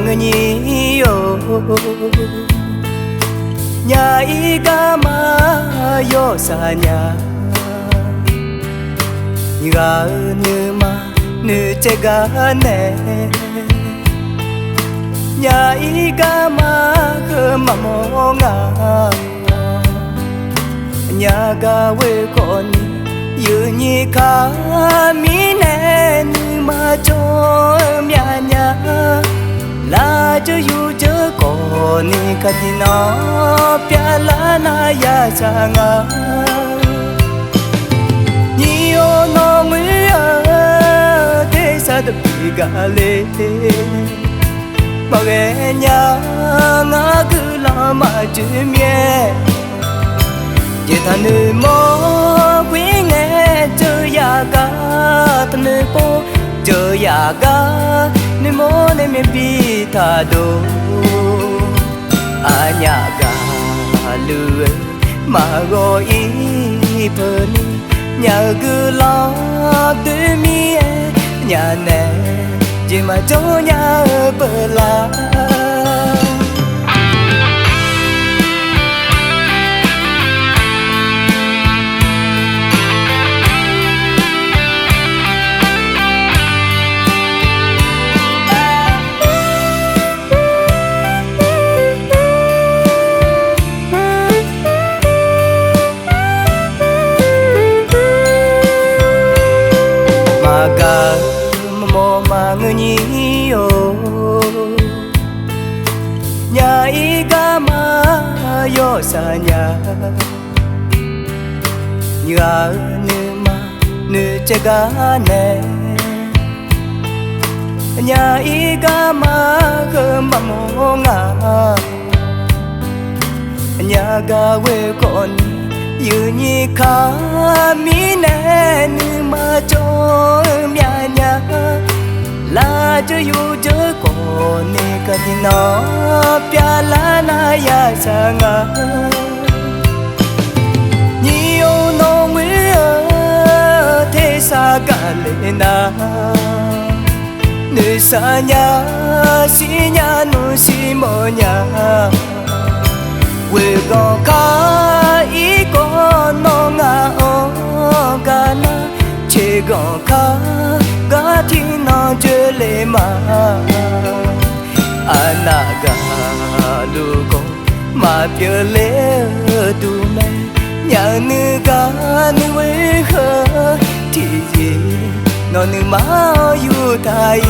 người nhiều nhà y ca mà yo xa nhà ga như mà nữ chế ga nè nhà y ca mà khơ mà mô ngà nhà ga quê con như nhị ca mi nè như mà cho nhà nhà la cho yu cho con ni ka ti nó pya la na ya cha nga ni o no mu ya te sa de pi ga le ma ge nya nga ku la ma chu mie je ta nu mo quy nghe chơ ya ga ta nu po chơ ya ga ni mo ne me bi ta do a nya ga lu ma go i pe ni nya gu la de mi nya ne je ma cho nya pe la ga mô mà người nhiều nhà y ca mà yo xa nhà nhà nữ mà nữ chế ga nè nhà y ca mà khơ mà mô ngà nhà ga quê con như nhị ca mi nè nữ mà cho nhà nhà la cho yu cho con ni ka ti nó pya la na ya sa nga ni o no mu te sa ga le na nữ sa nhà si nhà nu si mo nhà we go ka i con no nga o ga na che go ka ga thi no je le ma anaga lu ko ma pye le tu me nya nu ga nu we kha thi ji no nu ma yu tai